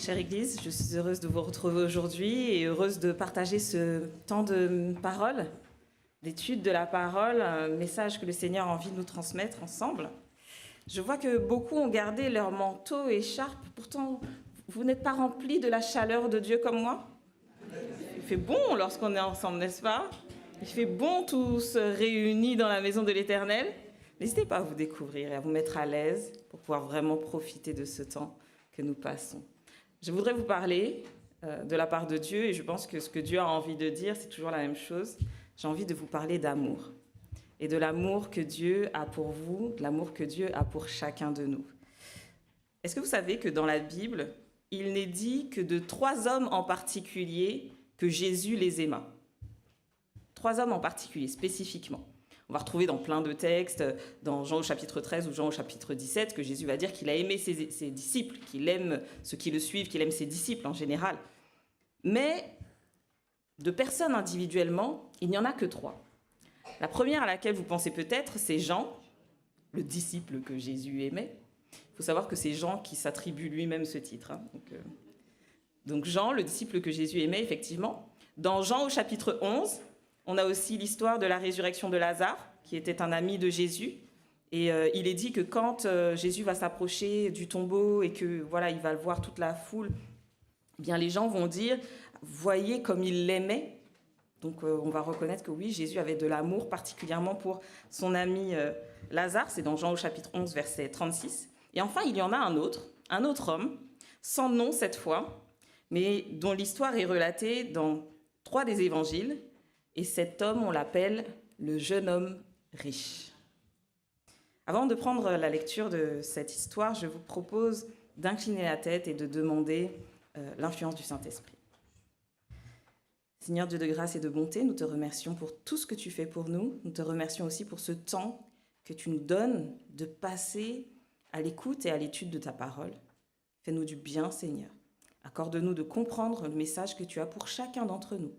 Chère Église, je suis heureuse de vous retrouver aujourd'hui et heureuse de partager ce temps de parole, d'étude de la parole, un message que le Seigneur a envie de nous transmettre ensemble. Je vois que beaucoup ont gardé leur manteau et écharpe, pourtant vous n'êtes pas remplis de la chaleur de Dieu comme moi. Il fait bon lorsqu'on est ensemble, n'est-ce pas? Il fait bon tous réunis dans la maison de l'Éternel. N'hésitez pas à vous découvrir et à vous mettre à l'aise pour pouvoir vraiment profiter de ce temps que nous passons. Je voudrais vous parler de la part de Dieu et je pense que ce que Dieu a envie de dire, c'est toujours la même chose. J'ai envie de vous parler d'amour et de l'amour que Dieu a pour vous, de l'amour que Dieu a pour chacun de nous. Est-ce que vous savez que dans la Bible, il n'est dit que de 3 hommes en particulier que Jésus les aima? 3 hommes en particulier, spécifiquement. On va retrouver dans plein de textes, dans Jean au chapitre 13 ou Jean au chapitre 17, que Jésus va dire qu'il a aimé ses disciples, qu'il aime ceux qui le suivent, qu'il aime ses disciples en général. Mais de personnes individuellement, il n'y en a que 3. La première à laquelle vous pensez peut-être, c'est Jean, le disciple que Jésus aimait. Il faut savoir que c'est Jean qui s'attribue lui-même ce titre. Donc Jean, le disciple que Jésus aimait, effectivement. Dans Jean au chapitre 11, on a aussi l'histoire de la résurrection de Lazare, qui était un ami de Jésus. Et il est dit que quand Jésus va s'approcher du tombeau et que voilà, il va le voir toute la foule, eh bien les gens vont dire « Voyez comme il l'aimait ». Donc on va reconnaître que oui, Jésus avait de l'amour particulièrement pour son ami Lazare. C'est dans Jean au chapitre 11, verset 36. Et enfin, il y en a un autre homme, sans nom cette fois, mais dont l'histoire est relatée dans 3 des évangiles. Et cet homme, on l'appelle le jeune homme riche. Avant de prendre la lecture de cette histoire, je vous propose d'incliner la tête et de demander l'influence du Saint-Esprit. Seigneur Dieu de grâce et de bonté, nous te remercions pour tout ce que tu fais pour nous. Nous te remercions aussi pour ce temps que tu nous donnes de passer à l'écoute et à l'étude de ta parole. Fais-nous du bien, Seigneur. Accorde-nous de comprendre le message que tu as pour chacun d'entre nous.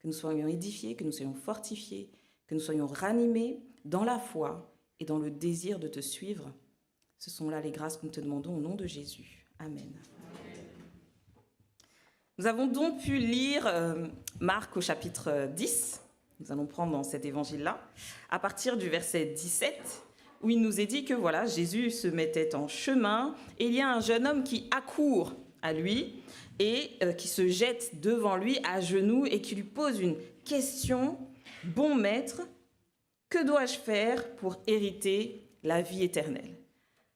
Que nous soyons édifiés, que nous soyons fortifiés, que nous soyons ranimés dans la foi et dans le désir de te suivre. Ce sont là les grâces que nous te demandons au nom de Jésus. Amen. Nous avons donc pu lire Marc au chapitre 10, nous allons prendre dans cet évangile-là, à partir du verset 17, où il nous est dit que voilà, Jésus se mettait en chemin et il y a un jeune homme qui accourt à lui et qui se jette devant lui à genoux et qui lui pose une question. « Bon maître, que dois-je faire pour hériter la vie éternelle ?»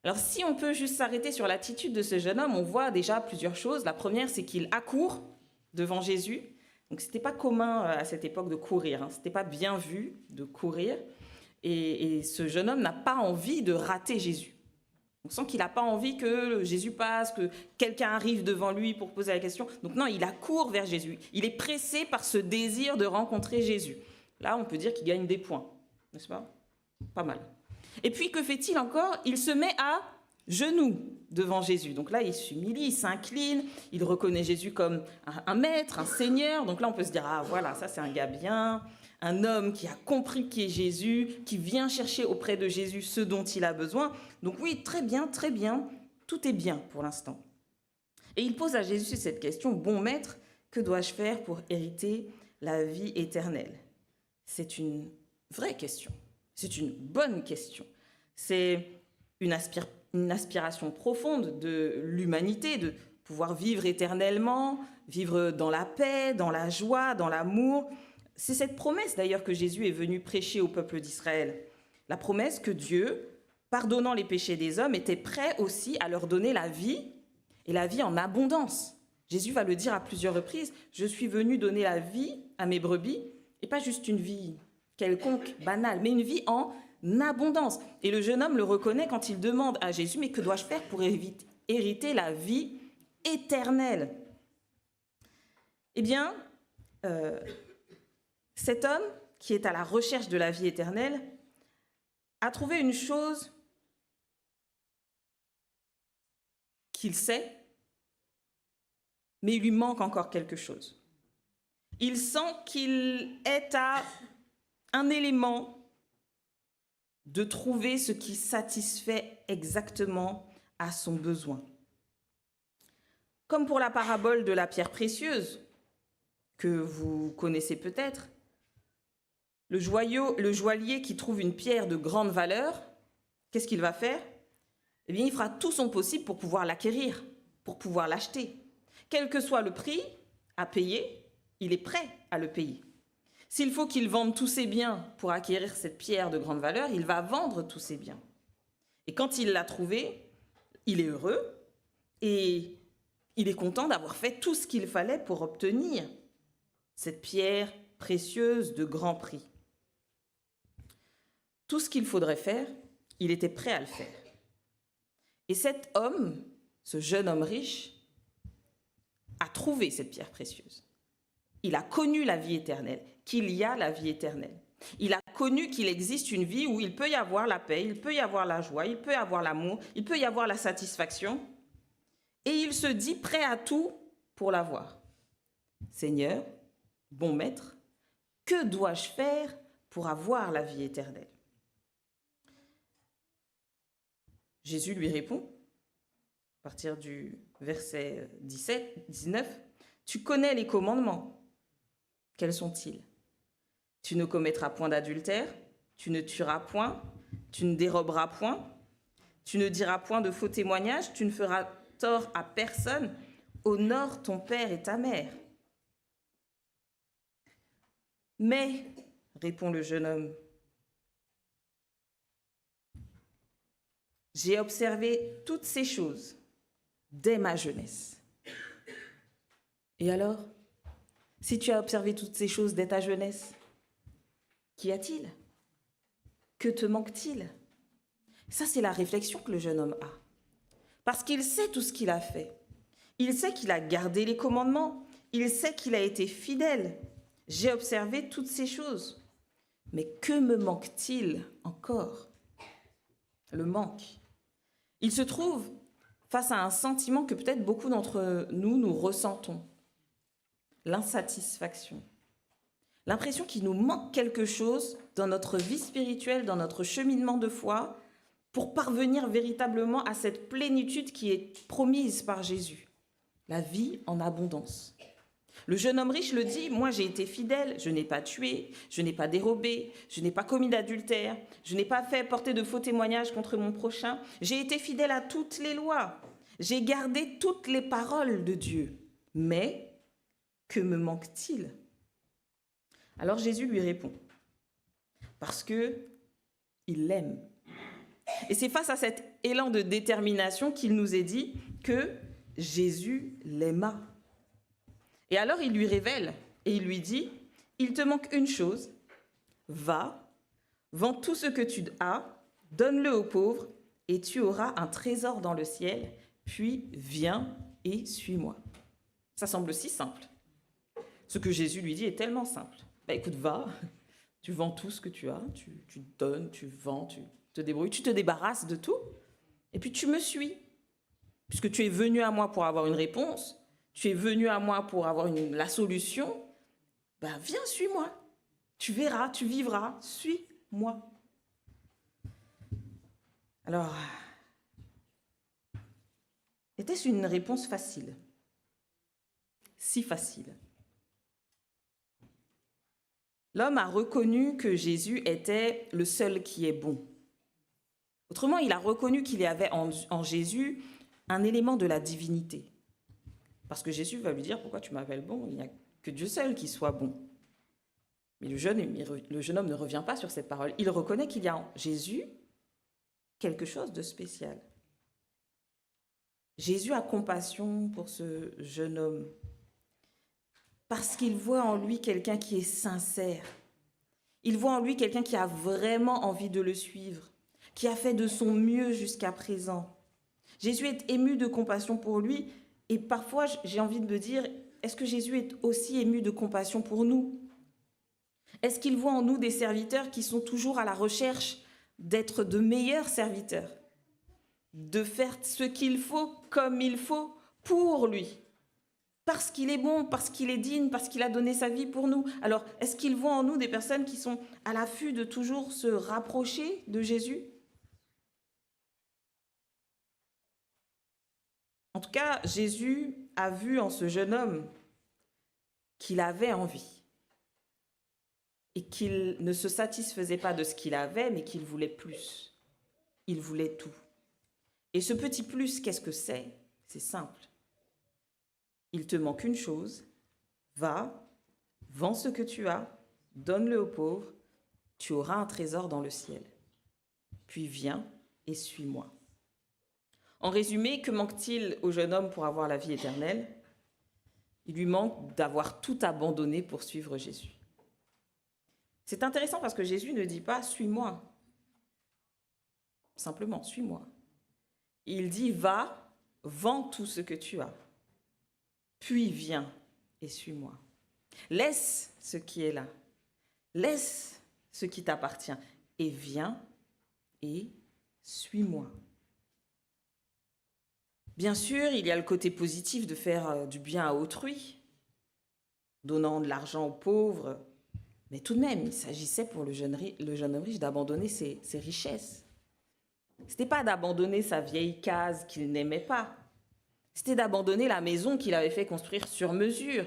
Alors si on peut juste s'arrêter sur l'attitude de ce jeune homme, on voit déjà plusieurs choses. La première, c'est qu'il accourt devant Jésus. Donc ce n'était pas commun à cette époque de courir, ce n'était pas bien vu de courir. Et ce jeune homme n'a pas envie de rater Jésus. On sent qu'il n'a pas envie que Jésus passe, que quelqu'un arrive devant lui pour poser la question. Donc non, il accourt vers Jésus. Il est pressé par ce désir de rencontrer Jésus. Là, on peut dire qu'il gagne des points, n'est-ce pas? Pas mal. Et puis, que fait-il encore? Il se met à genoux devant Jésus. Donc là, il s'humilie, il s'incline, il reconnaît Jésus comme un maître, un seigneur. Donc là, on peut se dire, ah voilà, ça c'est un gars bien, un homme qui a compris qui est Jésus, qui vient chercher auprès de Jésus ce dont il a besoin. Donc oui, très bien, tout est bien pour l'instant. Et il pose à Jésus cette question, bon maître, que dois-je faire pour hériter la vie éternelle? C'est une vraie question, c'est une bonne question. C'est une aspiration profonde de l'humanité, de pouvoir vivre éternellement, vivre dans la paix, dans la joie, dans l'amour. C'est cette promesse d'ailleurs que Jésus est venu prêcher au peuple d'Israël. La promesse que Dieu, pardonnant les péchés des hommes, était prêt aussi à leur donner la vie, et la vie en abondance. Jésus va le dire à plusieurs reprises, « Je suis venu donner la vie à mes brebis », et pas juste une vie quelconque, banale, mais une vie en abondance. Et le jeune homme le reconnaît quand il demande à Jésus, « Mais que dois-je faire pour hériter la vie éternelle ?» Eh bien, cet homme qui est à la recherche de la vie éternelle a trouvé une chose qu'il sait, mais il lui manque encore quelque chose. Il sent qu'il est à un élément de trouver ce qui satisfait exactement à son besoin. Comme pour la parabole de la pierre précieuse, que vous connaissez peut-être, le joaillier qui trouve une pierre de grande valeur, qu'est-ce qu'il va faire? Eh bien, il fera tout son possible pour pouvoir l'acquérir, pour pouvoir l'acheter. Quel que soit le prix à payer, il est prêt à le payer. S'il faut qu'il vende tous ses biens pour acquérir cette pierre de grande valeur, il va vendre tous ses biens. Et quand il l'a trouvée, il est heureux et il est content d'avoir fait tout ce qu'il fallait pour obtenir cette pierre précieuse de grand prix. Tout ce qu'il faudrait faire, il était prêt à le faire. Et cet homme, ce jeune homme riche, a trouvé cette pierre précieuse. Il a connu la vie éternelle, qu'il y a la vie éternelle. Il a connu qu'il existe une vie où il peut y avoir la paix, il peut y avoir la joie, il peut y avoir l'amour, il peut y avoir la satisfaction. Et il se dit prêt à tout pour l'avoir. Seigneur, bon maître, que dois-je faire pour avoir la vie éternelle? Jésus lui répond, à partir du verset 19, « Tu connais les commandements. Quels sont-ils? Tu ne commettras point d'adultère, tu ne tueras point, tu ne déroberas point, tu ne diras point de faux témoignages, tu ne feras tort à personne, honore ton père et ta mère. » Mais, répond le jeune homme, j'ai observé toutes ces choses dès ma jeunesse. Et alors, si tu as observé toutes ces choses dès ta jeunesse, qu'y a-t-il? Que te manque-t-il? Ça, c'est la réflexion que le jeune homme a. Parce qu'il sait tout ce qu'il a fait. Il sait qu'il a gardé les commandements. Il sait qu'il a été fidèle. J'ai observé toutes ces choses. Mais que me manque-t-il encore? Le manque. Il se trouve face à un sentiment que peut-être beaucoup d'entre nous ressentons. L'insatisfaction. L'impression qu'il nous manque quelque chose dans notre vie spirituelle, dans notre cheminement de foi, pour parvenir véritablement à cette plénitude qui est promise par Jésus. La vie en abondance. Le jeune homme riche le dit, moi j'ai été fidèle, je n'ai pas tué, je n'ai pas dérobé, je n'ai pas commis d'adultère, je n'ai pas fait porter de faux témoignages contre mon prochain, j'ai été fidèle à toutes les lois, j'ai gardé toutes les paroles de Dieu. Mais que me manque-t-il? Alors Jésus lui répond, parce que il l'aime. Et c'est face à cet élan de détermination qu'il nous est dit que Jésus l'aima. Et alors il lui révèle et il lui dit, il te manque une chose, va, vends tout ce que tu as, donne-le aux pauvres et tu auras un trésor dans le ciel, puis viens et suis-moi. Ça semble si simple. Ce que Jésus lui dit est tellement simple. Écoute, va, tu vends tout ce que tu as, tu donnes, tu vends, tu te débrouilles, tu te débarrasses de tout, et puis tu me suis. Puisque tu es venu à moi pour avoir une réponse, tu es venu à moi pour avoir la solution, viens, suis-moi. Tu verras, tu vivras, suis-moi. Alors, était-ce une réponse facile? Si facile. L'homme a reconnu que Jésus était le seul qui est bon. Autrement, il a reconnu qu'il y avait en Jésus un élément de la divinité. Parce que Jésus va lui dire, pourquoi tu m'appelles bon? Il n'y a que Dieu seul qui soit bon. Mais le jeune homme ne revient pas sur cette parole. Il reconnaît qu'il y a en Jésus quelque chose de spécial. Jésus a compassion pour ce jeune homme parce qu'il voit en lui quelqu'un qui est sincère. Il voit en lui quelqu'un qui a vraiment envie de le suivre, qui a fait de son mieux jusqu'à présent. Jésus est ému de compassion pour lui et parfois j'ai envie de me dire, est-ce que Jésus est aussi ému de compassion pour nous? Est-ce qu'il voit en nous des serviteurs qui sont toujours à la recherche d'être de meilleurs serviteurs, de faire ce qu'il faut comme il faut pour lui, parce qu'il est bon, parce qu'il est digne, parce qu'il a donné sa vie pour nous? Alors, est-ce qu'il voit en nous des personnes qui sont à l'affût de toujours se rapprocher de Jésus? En tout cas, Jésus a vu en ce jeune homme qu'il avait envie et qu'il ne se satisfaisait pas de ce qu'il avait, mais qu'il voulait plus. Il voulait tout. Et ce petit plus, qu'est-ce que c'est? C'est simple. Il te manque une chose, va, vends ce que tu as, donne-le aux pauvres, tu auras un trésor dans le ciel. Puis viens et suis-moi. En résumé, que manque-t-il au jeune homme pour avoir la vie éternelle? Il lui manque d'avoir tout abandonné pour suivre Jésus. C'est intéressant parce que Jésus ne dit pas « suis-moi ». Simplement, suis-moi. Il dit « va, vends tout ce que tu as, puis viens et suis-moi ». Laisse ce qui est là, laisse ce qui t'appartient et viens et suis-moi. Bien sûr, il y a le côté positif de faire du bien à autrui, donnant de l'argent aux pauvres, mais tout de même, il s'agissait pour le jeune homme riche d'abandonner ses richesses. Ce n'était pas d'abandonner sa vieille case qu'il n'aimait pas, c'était d'abandonner la maison qu'il avait fait construire sur mesure.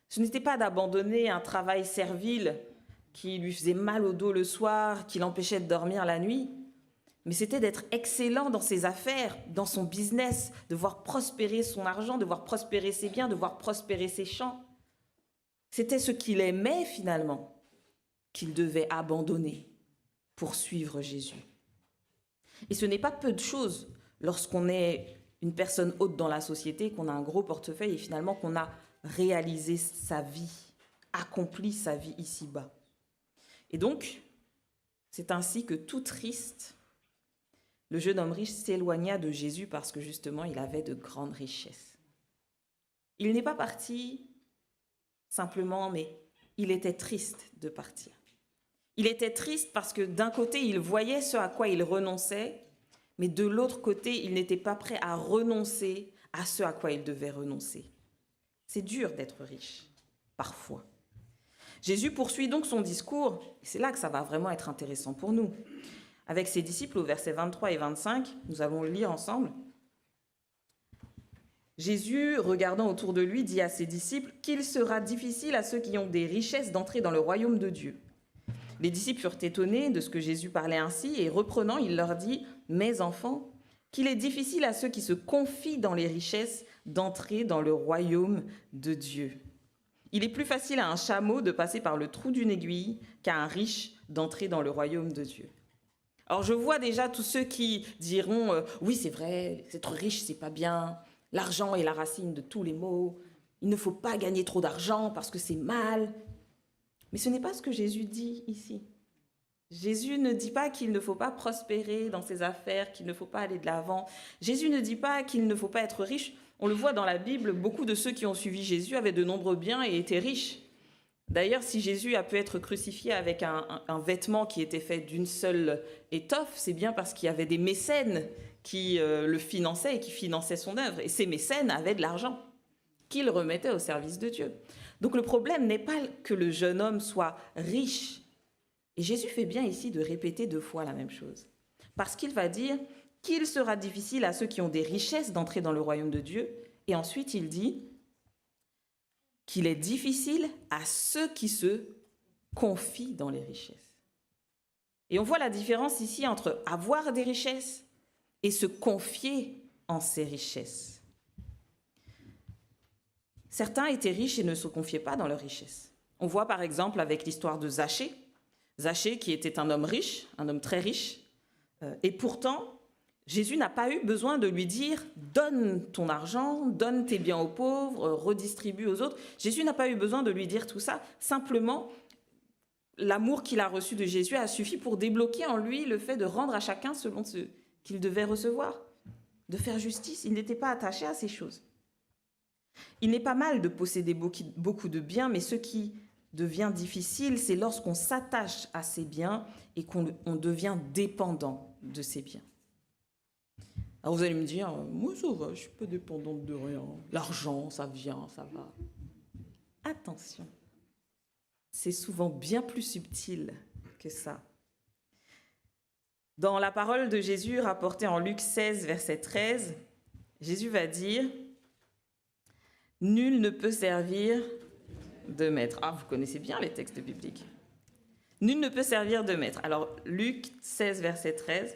Ce n'était pas d'abandonner un travail servile qui lui faisait mal au dos le soir, qui l'empêchait de dormir la nuit, mais c'était d'être excellent dans ses affaires, dans son business, de voir prospérer son argent, de voir prospérer ses biens, de voir prospérer ses champs. C'était ce qu'il aimait finalement, qu'il devait abandonner pour suivre Jésus. Et ce n'est pas peu de choses lorsqu'on est une personne haute dans la société, qu'on a un gros portefeuille et finalement qu'on a réalisé sa vie, accompli sa vie ici-bas. Et donc, c'est ainsi que tout triste, le jeune homme riche s'éloigna de Jésus parce que justement, il avait de grandes richesses. Il n'est pas parti simplement, mais il était triste de partir. Il était triste parce que d'un côté, il voyait ce à quoi il renonçait, mais de l'autre côté, il n'était pas prêt à renoncer à ce à quoi il devait renoncer. C'est dur d'être riche, parfois. Jésus poursuit donc son discours, et c'est là que ça va vraiment être intéressant pour nous. Avec ses disciples, au versets 23 et 25, nous allons le lire ensemble. Jésus, regardant autour de lui, dit à ses disciples qu'il sera difficile à ceux qui ont des richesses d'entrer dans le royaume de Dieu. Les disciples furent étonnés de ce que Jésus parlait ainsi, et reprenant, il leur dit « Mes enfants, qu'il est difficile à ceux qui se confient dans les richesses d'entrer dans le royaume de Dieu. Il est plus facile à un chameau de passer par le trou d'une aiguille qu'à un riche d'entrer dans le royaume de Dieu. » Alors je vois déjà tous ceux qui diront « Oui, c'est vrai, être riche, c'est pas bien. L'argent est la racine de tous les maux. Il ne faut pas gagner trop d'argent parce que c'est mal. » Mais ce n'est pas ce que Jésus dit ici. Jésus ne dit pas qu'il ne faut pas prospérer dans ses affaires, qu'il ne faut pas aller de l'avant. Jésus ne dit pas qu'il ne faut pas être riche. On le voit dans la Bible, beaucoup de ceux qui ont suivi Jésus avaient de nombreux biens et étaient riches. D'ailleurs, si Jésus a pu être crucifié avec un vêtement qui était fait d'une seule étoffe, c'est bien parce qu'il y avait des mécènes qui le finançaient et qui finançaient son œuvre. Et ces mécènes avaient de l'argent qu'ils remettaient au service de Dieu. Donc le problème n'est pas que le jeune homme soit riche. Et Jésus fait bien ici de répéter 2 fois la même chose. Parce qu'il va dire qu'il sera difficile à ceux qui ont des richesses d'entrer dans le royaume de Dieu. Et ensuite, il dit qu'il est difficile à ceux qui se confient dans les richesses. Et on voit la différence ici entre avoir des richesses et se confier en ces richesses. Certains étaient riches et ne se confiaient pas dans leurs richesses. On voit par exemple avec l'histoire de Zachée. Zachée qui était un homme riche, un homme très riche, et pourtant, Jésus n'a pas eu besoin de lui dire « donne ton argent, donne tes biens aux pauvres, redistribue aux autres ». Jésus n'a pas eu besoin de lui dire tout ça. Simplement, l'amour qu'il a reçu de Jésus a suffi pour débloquer en lui le fait de rendre à chacun selon ce qu'il devait recevoir, de faire justice. Il n'était pas attaché à ces choses. Il n'est pas mal de posséder beaucoup de biens, mais ce qui devient difficile, c'est lorsqu'on s'attache à ces biens et qu'on devient dépendant de ces biens. Alors vous allez me dire, moi ça va, je ne suis pas dépendante de rien. L'argent, ça vient, ça va. Attention, c'est souvent bien plus subtil que ça. Dans la parole de Jésus rapportée en Luc 16, verset 13, Jésus va dire Nul ne peut servir de maître. Ah, vous connaissez bien les textes bibliques. Nul ne peut servir de maître. Alors, Luc 16, verset 13.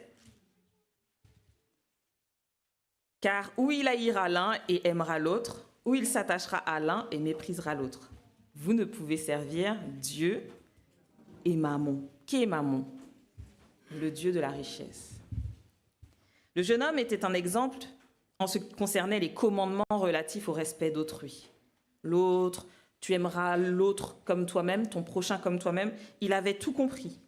Car ou il haïra l'un et aimera l'autre, ou il s'attachera à l'un et méprisera l'autre. Vous ne pouvez servir Dieu et Mammon. Qui est Mammon? Le dieu de la richesse. Le jeune homme était un exemple en ce qui concernait les commandements relatifs au respect d'autrui. L'autre, tu aimeras l'autre comme toi-même, ton prochain comme toi-même. Il avait tout compris.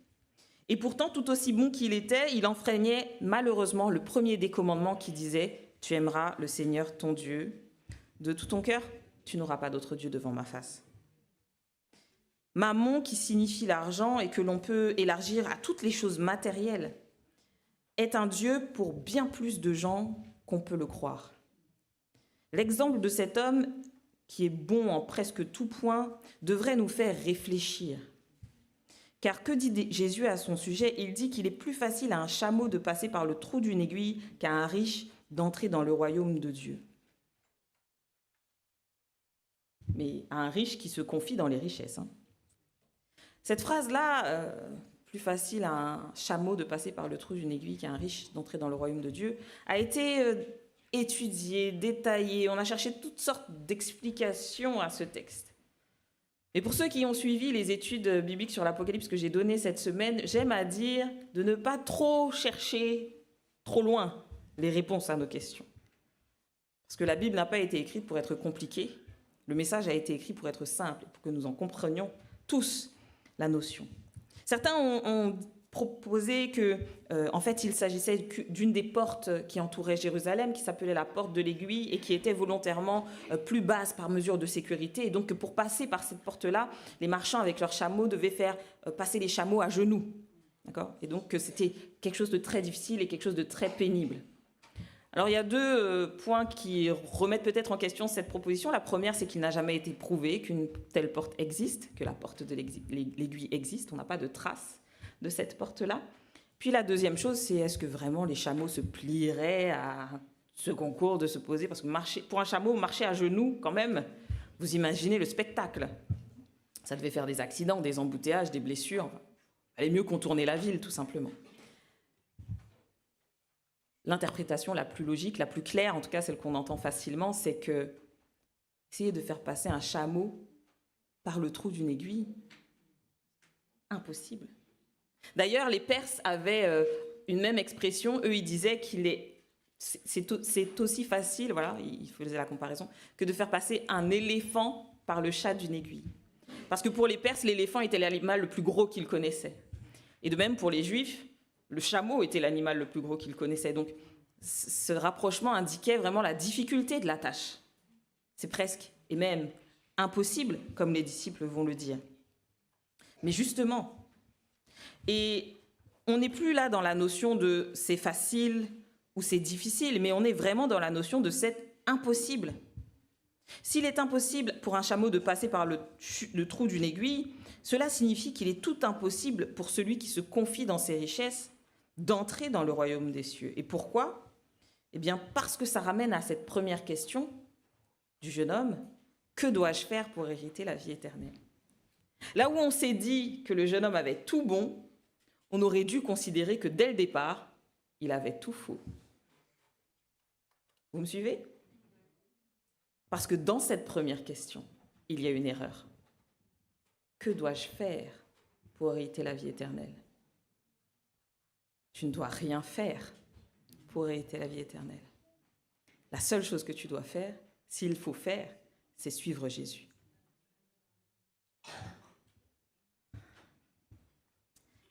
Et pourtant, tout aussi bon qu'il était, il enfreignait malheureusement le premier des commandements qui disait « Tu aimeras le Seigneur ton Dieu de tout ton cœur, tu n'auras pas d'autre Dieu devant ma face. » Mammon, qui signifie l'argent et que l'on peut élargir à toutes les choses matérielles, est un Dieu pour bien plus de gens qu'on peut le croire. L'exemple de cet homme, qui est bon en presque tout point, devrait nous faire réfléchir. Car que dit Jésus à son sujet? Il dit qu'il est plus facile à un chameau de passer par le trou d'une aiguille qu'à un riche d'entrer dans le royaume de Dieu. Mais à un riche qui se confie dans les richesses. Cette phrase-là, plus facile à un chameau de passer par le trou d'une aiguille qu'à un riche d'entrer dans le royaume de Dieu, a été étudiée, détaillée. On a cherché toutes sortes d'explications à ce texte. Et pour ceux qui ont suivi les études bibliques sur l'Apocalypse que j'ai données cette semaine, j'aime à dire de ne pas trop chercher trop loin les réponses à nos questions. Parce que la Bible n'a pas été écrite pour être compliquée. Le message a été écrit pour être simple, pour que nous en comprenions tous la notion. Certains ont proposé que, en fait, il s'agissait d'une des portes qui entourait Jérusalem, qui s'appelait la porte de l'Aiguille et qui était volontairement plus basse par mesure de sécurité. Et donc, que pour passer par cette porte-là, les marchands avec leurs chameaux devaient faire passer les chameaux à genoux. D'accord ? Et donc, que c'était quelque chose de très difficile et quelque chose de très pénible. Alors, il y a deux points qui remettent peut-être en question cette proposition. La première, c'est qu'il n'a jamais été prouvé qu'une telle porte existe, que la porte de l'Aiguille existe. On n'a pas de trace de cette porte-là. Puis la deuxième chose, c'est est-ce que vraiment les chameaux se plieraient à ce concours de se poser? Parce que pour un chameau, marcher à genoux, quand même, vous imaginez le spectacle. Ça devait faire des accidents, des embouteillages, des blessures. Il valait mieux contourner la ville, tout simplement. L'interprétation la plus logique, la plus claire, en tout cas celle qu'on entend facilement, c'est que essayer de faire passer un chameau par le trou d'une aiguille, impossible. D'ailleurs, les Perses avaient une même expression. Eux, ils disaient c'est aussi facile, voilà, il faisait la comparaison, que de faire passer un éléphant par le chat d'une aiguille. Parce que pour les Perses, l'éléphant était l'animal le plus gros qu'ils connaissaient. Et de même, pour les Juifs, le chameau était l'animal le plus gros qu'ils connaissaient. Donc, ce rapprochement indiquait vraiment la difficulté de la tâche. C'est presque, et même, impossible, comme les disciples vont le dire. Mais justement, et on n'est plus là dans la notion de c'est facile ou c'est difficile, mais on est vraiment dans la notion de c'est impossible. S'il est impossible pour un chameau de passer par le trou d'une aiguille, cela signifie qu'il est tout impossible pour celui qui se confie dans ses richesses d'entrer dans le royaume des cieux. Et pourquoi? Eh bien, parce que ça ramène à cette première question du jeune homme, que dois-je faire pour hériter la vie éternelle? Là où on s'est dit que le jeune homme avait tout bon, on aurait dû considérer que dès le départ, il avait tout faux. Vous me suivez? Parce que dans cette première question, il y a une erreur. Que dois-je faire pour hériter la vie éternelle? Tu ne dois rien faire pour hériter la vie éternelle. La seule chose que tu dois faire, s'il faut faire, c'est suivre Jésus.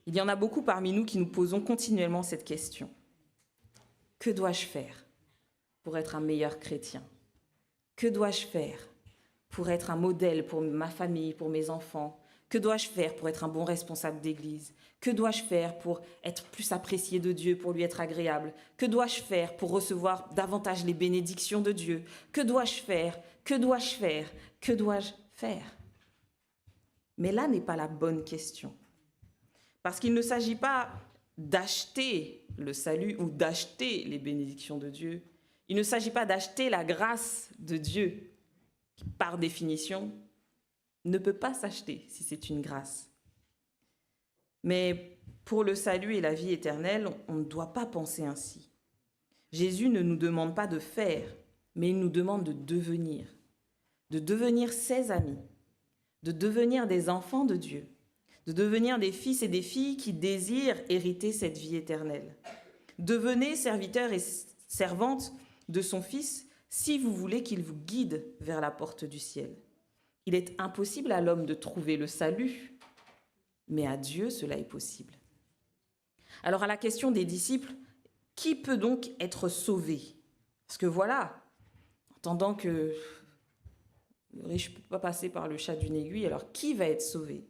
Il y en a beaucoup parmi nous qui nous posons continuellement cette question. Que dois-je faire pour être un meilleur chrétien? Que dois-je faire pour être un modèle pour ma famille, pour mes enfants? Que dois-je faire pour être un bon responsable d'église? Que dois-je faire pour être plus apprécié de Dieu, pour lui être agréable? Que dois-je faire pour recevoir davantage les bénédictions de Dieu? Que dois-je faire? Que dois-je faire? Que dois-je faire? Mais là n'est pas la bonne question. Parce qu'il ne s'agit pas d'acheter le salut ou d'acheter les bénédictions de Dieu. Il ne s'agit pas d'acheter la grâce de Dieu par définition, ne peut pas s'acheter si c'est une grâce. Mais pour le salut et la vie éternelle, on ne doit pas penser ainsi. Jésus ne nous demande pas de faire, mais il nous demande de devenir ses amis, de devenir des enfants de Dieu, de devenir des fils et des filles qui désirent hériter cette vie éternelle. Devenez serviteurs et servantes de son Fils si vous voulez qu'il vous guide vers la porte du ciel. Il est impossible à l'homme de trouver le salut, mais à Dieu cela est possible. Alors à la question des disciples, qui peut donc être sauvé? Parce que voilà, entendant que le riche ne peut pas passer par le chat d'une aiguille, alors qui va être sauvé?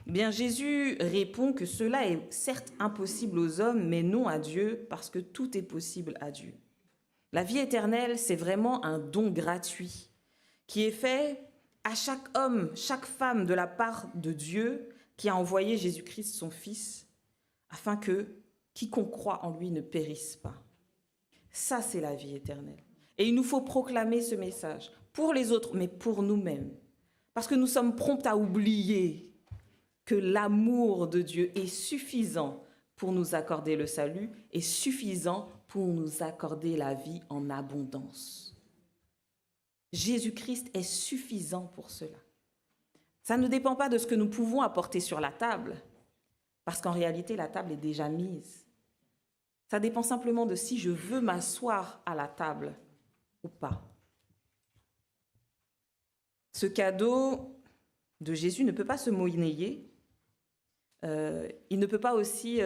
Eh bien, Jésus répond que cela est certes impossible aux hommes, mais non à Dieu, parce que tout est possible à Dieu. La vie éternelle, c'est vraiment un don gratuit qui est fait à chaque homme, chaque femme de la part de Dieu qui a envoyé Jésus-Christ, son Fils, afin que quiconque croit en lui ne périsse pas. Ça, c'est la vie éternelle. Et il nous faut proclamer ce message pour les autres, mais pour nous-mêmes. Parce que nous sommes prompts à oublier que l'amour de Dieu est suffisant pour nous accorder le salut et suffisant pour nous accorder la vie en abondance. Jésus-Christ est suffisant pour cela. Ça ne dépend pas de ce que nous pouvons apporter sur la table, parce qu'en réalité, la table est déjà mise. Ça dépend simplement de si je veux m'asseoir à la table ou pas. Ce cadeau de Jésus ne peut pas se monnayer. Il ne peut pas aussi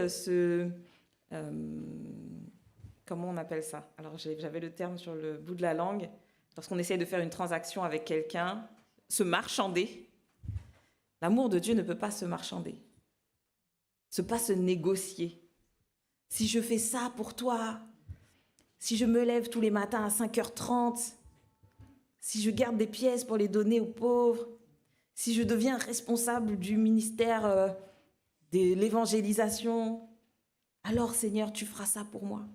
comment on appelle ça? Alors j'avais le terme sur le bout de la langue. Lorsqu'on essaie de faire une transaction avec quelqu'un, se marchander. L'amour de Dieu ne peut pas se marchander. Ne peut pas se négocier. Si je fais ça pour toi, si je me lève tous les matins à 5h30, si je garde des pièces pour les donner aux pauvres, si je deviens responsable du ministère de l'évangélisation, alors Seigneur, tu feras ça pour moi.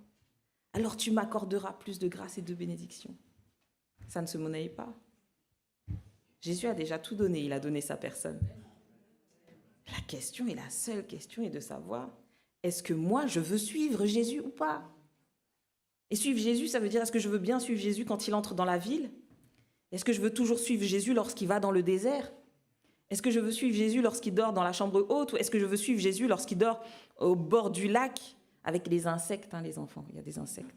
Alors tu m'accorderas plus de grâce et de bénédiction. Ça ne se monnaie pas. Jésus a déjà tout donné, il a donné sa personne. La question, et la seule question, est de savoir, est-ce que moi, je veux suivre Jésus ou pas? Et suivre Jésus, ça veut dire, est-ce que je veux bien suivre Jésus quand il entre dans la ville? Est-ce que je veux toujours suivre Jésus lorsqu'il va dans le désert? Est-ce que je veux suivre Jésus lorsqu'il dort dans la chambre haute? Ou est-ce que je veux suivre Jésus lorsqu'il dort au bord du lac avec les insectes, les enfants, il y a des insectes.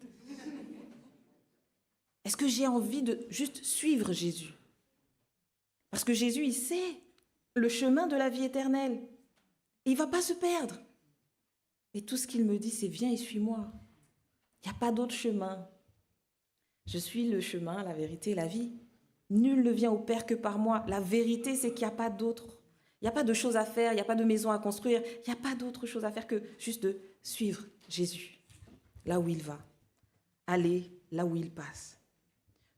Est-ce que j'ai envie de juste suivre Jésus? Parce que Jésus, il sait le chemin de la vie éternelle. Et il ne va pas se perdre. Et tout ce qu'il me dit, c'est viens et suis-moi. Il n'y a pas d'autre chemin. Je suis le chemin, la vérité et la vie. Nul ne vient au Père que par moi. La vérité, c'est qu'il n'y a pas d'autre. Il n'y a pas de choses à faire, il n'y a pas de maison à construire, il n'y a pas d'autre chose à faire que juste de suivre Jésus, là où il va, aller là où il passe.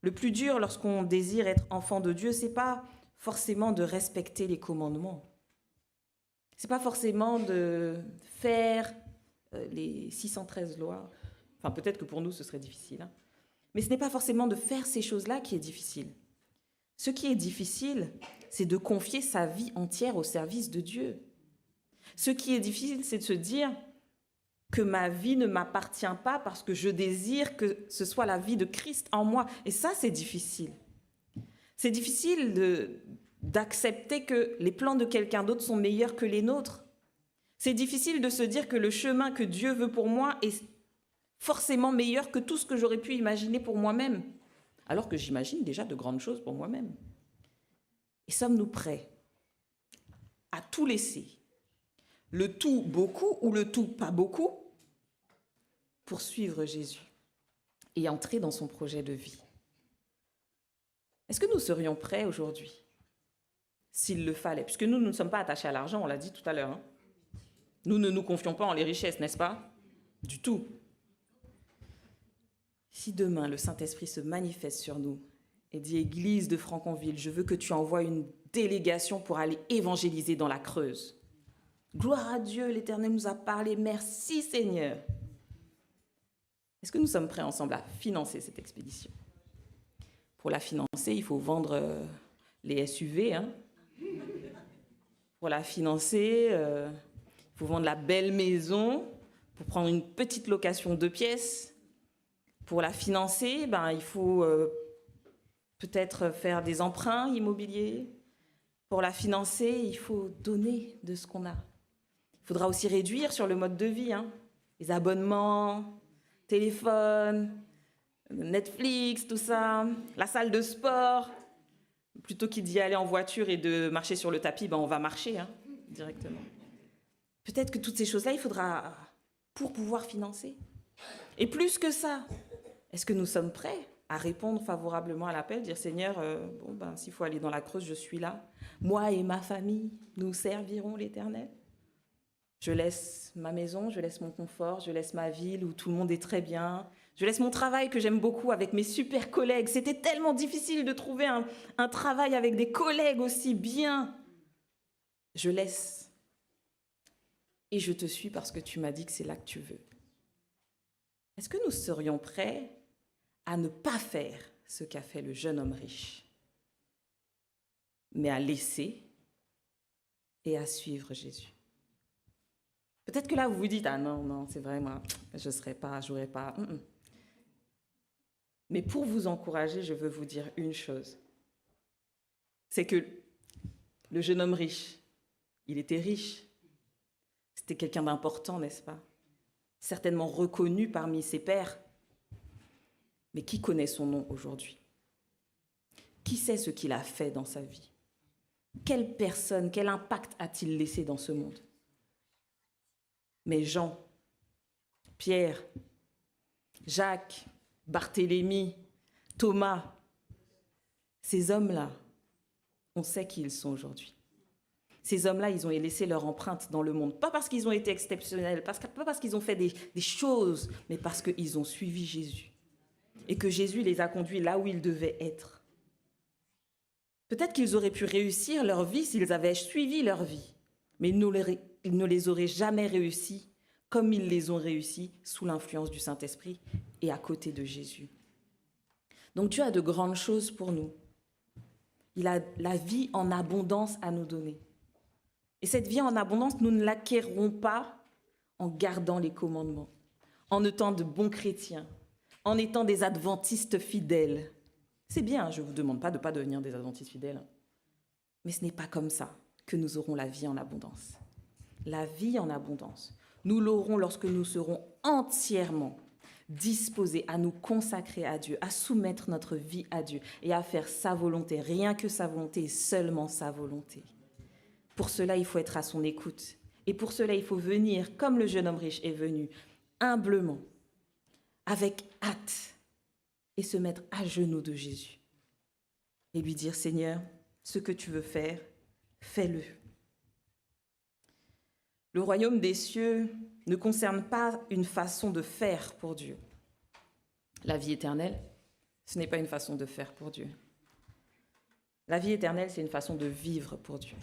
Le plus dur lorsqu'on désire être enfant de Dieu, ce n'est pas forcément de respecter les commandements. Ce n'est pas forcément de faire les 613 lois. Enfin, peut-être que pour nous, ce serait difficile. Hein. Mais ce n'est pas forcément de faire ces choses-là qui est difficile. Ce qui est difficile, c'est de confier sa vie entière au service de Dieu. Ce qui est difficile, c'est de se dire que ma vie ne m'appartient pas parce que je désire que ce soit la vie de Christ en moi. Et ça, c'est difficile. C'est difficile d'accepter que les plans de quelqu'un d'autre sont meilleurs que les nôtres. C'est difficile de se dire que le chemin que Dieu veut pour moi est forcément meilleur que tout ce que j'aurais pu imaginer pour moi-même, alors que j'imagine déjà de grandes choses pour moi-même. Et sommes-nous prêts à tout laisser, le tout beaucoup ou le tout pas beaucoup, pour suivre Jésus et entrer dans son projet de vie? Est-ce que nous serions prêts aujourd'hui, s'il le fallait? Puisque nous ne sommes pas attachés à l'argent, on l'a dit tout à l'heure. Hein. Nous ne nous confions pas en les richesses, n'est-ce pas? Du tout. Si demain le Saint-Esprit se manifeste sur nous et dit « Église de Franconville, je veux que tu envoies une délégation pour aller évangéliser dans la Creuse. » Gloire à Dieu, l'Éternel nous a parlé, merci Seigneur. Est-ce que nous sommes prêts ensemble à financer cette expédition? Pour la financer, il faut vendre les SUV. Hein. Pour la financer, il faut vendre la belle maison pour prendre une petite location 2 pièces. Pour la financer, il faut peut-être faire des emprunts immobiliers. Pour la financer, il faut donner de ce qu'on a. Il faudra aussi réduire sur le mode de vie. Hein. Les abonnements, téléphone, Netflix, tout ça, la salle de sport. Plutôt qu'il d'y aller en voiture et de marcher sur le tapis, on va marcher directement. Peut-être que toutes ces choses-là, il faudra pour pouvoir financer. Et plus que ça, est-ce que nous sommes prêts à répondre favorablement à l'appel, dire Seigneur, s'il faut aller dans la Creuse, je suis là. Moi et ma famille, nous servirons l'Éternel. Je laisse ma maison, je laisse mon confort, je laisse ma ville où tout le monde est très bien. Je laisse mon travail que j'aime beaucoup avec mes super collègues. C'était tellement difficile de trouver un travail avec des collègues aussi bien. Je laisse. Et je te suis parce que tu m'as dit que c'est là que tu veux. Est-ce que nous serions prêts à ne pas faire ce qu'a fait le jeune homme riche, mais à laisser et à suivre Jésus? Peut-être que là, vous vous dites, ah non, c'est vrai, moi, je ne serai pas, je n'aurai pas. Mais pour vous encourager, je veux vous dire une chose. C'est que le jeune homme riche, il était riche. C'était quelqu'un d'important, n'est-ce pas? Certainement reconnu parmi ses pairs. Mais qui connaît son nom aujourd'hui? Qui sait ce qu'il a fait dans sa vie? Quelle personne, quel impact a-t-il laissé dans ce monde? Mais Jean, Pierre, Jacques, Barthélemy, Thomas, ces hommes-là, on sait qui ils sont aujourd'hui. Ces hommes-là, ils ont laissé leur empreinte dans le monde. Pas parce qu'ils ont été exceptionnels, pas parce qu'ils ont fait des choses, mais parce qu'ils ont suivi Jésus. Et que Jésus les a conduits là où ils devaient être. Peut-être qu'ils auraient pu réussir leur vie s'ils avaient suivi leur vie, mais ils ne les auraient jamais réussi comme ils les ont réussis sous l'influence du Saint-Esprit et à côté de Jésus. Donc Dieu a de grandes choses pour nous. Il a la vie en abondance à nous donner. Et cette vie en abondance, nous ne l'acquérons pas en gardant les commandements, en étant de bons chrétiens, en étant des adventistes fidèles. C'est bien, je ne vous demande pas de ne pas devenir des adventistes fidèles. Mais ce n'est pas comme ça que nous aurons la vie en abondance. La vie en abondance, nous l'aurons lorsque nous serons entièrement disposés à nous consacrer à Dieu, à soumettre notre vie à Dieu et à faire sa volonté, rien que sa volonté et seulement sa volonté. Pour cela, il faut être à son écoute. Et pour cela, il faut venir, comme le jeune homme riche est venu, humblement, avec hâte, et se mettre à genoux de Jésus. Et lui dire, Seigneur, ce que tu veux faire, fais-le. Le royaume des cieux ne concerne pas une façon de faire pour Dieu. La vie éternelle, ce n'est pas une façon de faire pour Dieu. La vie éternelle, c'est une façon de vivre pour Dieu.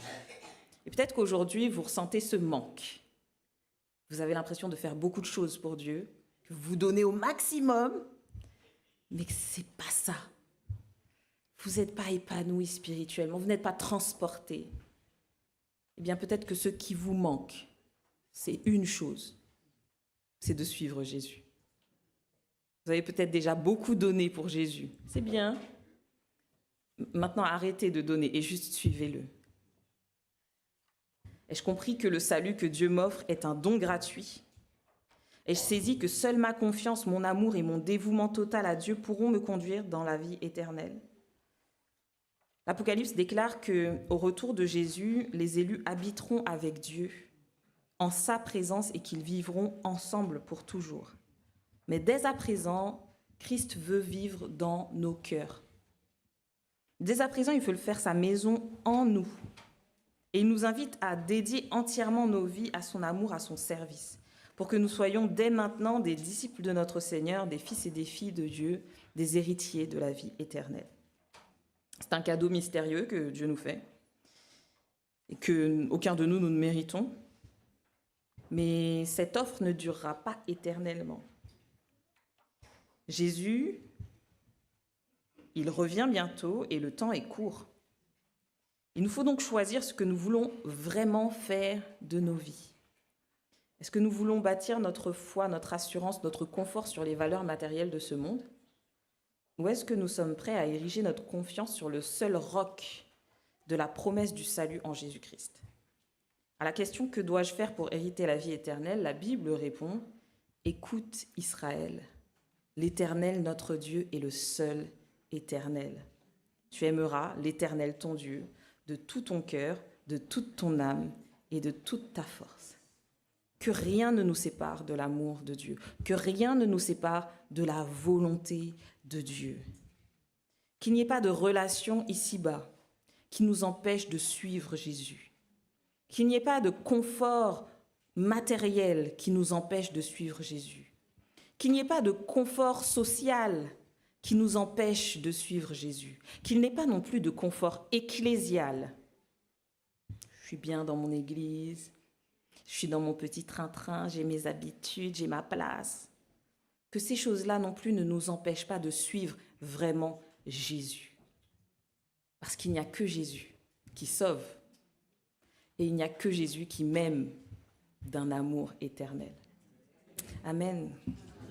Et peut-être qu'aujourd'hui, vous ressentez ce manque. Vous avez l'impression de faire beaucoup de choses pour Dieu, que vous donnez au maximum, mais que ce n'est pas ça. Vous n'êtes pas épanoui spirituellement, vous n'êtes pas transporté. Eh bien, peut-être que ce qui vous manque, c'est une chose, c'est de suivre Jésus. Vous avez peut-être déjà beaucoup donné pour Jésus. C'est bien. Maintenant, arrêtez de donner et juste suivez-le. Ai-je compris que le salut que Dieu m'offre est un don gratuit? Ai-je saisi que seule ma confiance, mon amour et mon dévouement total à Dieu pourront me conduire dans la vie éternelle? L'Apocalypse déclare qu'au retour de Jésus, les élus habiteront avec Dieu en sa présence et qu'ils vivront ensemble pour toujours. Mais dès à présent, Christ veut vivre dans nos cœurs. Dès à présent, il veut faire sa maison en nous. Et il nous invite à dédier entièrement nos vies à son amour, à son service, pour que nous soyons dès maintenant des disciples de notre Seigneur, des fils et des filles de Dieu, des héritiers de la vie éternelle. C'est un cadeau mystérieux que Dieu nous fait et qu'aucun de nous ne méritons. Mais cette offre ne durera pas éternellement. Jésus Il revient bientôt et le temps est court. Il nous faut donc choisir ce que nous voulons vraiment faire de nos vies. Est-ce que nous voulons bâtir notre foi, notre assurance, notre confort sur les valeurs matérielles de ce monde? Ou est-ce que nous sommes prêts à ériger notre confiance sur le seul roc de la promesse du salut en Jésus-Christ? À la question « Que dois-je faire pour hériter la vie éternelle ?» la Bible répond « Écoute Israël, l'Éternel notre Dieu est le seul éternel. Tu aimeras l'Éternel ton Dieu de tout ton cœur, de toute ton âme et de toute ta force. » Que rien ne nous sépare de l'amour de Dieu, que rien ne nous sépare de la volonté de Dieu. Qu'il n'y ait pas de relation ici-bas qui nous empêche de suivre Jésus. Qu'il n'y ait pas de confort matériel qui nous empêche de suivre Jésus. Qu'il n'y ait pas de confort social qui nous empêche de suivre Jésus. Qu'il n'ait pas non plus de confort ecclésial. Je suis bien dans mon église, je suis dans mon petit train-train, j'ai mes habitudes, j'ai ma place. Que ces choses-là non plus ne nous empêchent pas de suivre vraiment Jésus. Parce qu'il n'y a que Jésus qui sauve. Et il n'y a que Jésus qui m'aime d'un amour éternel. Amen.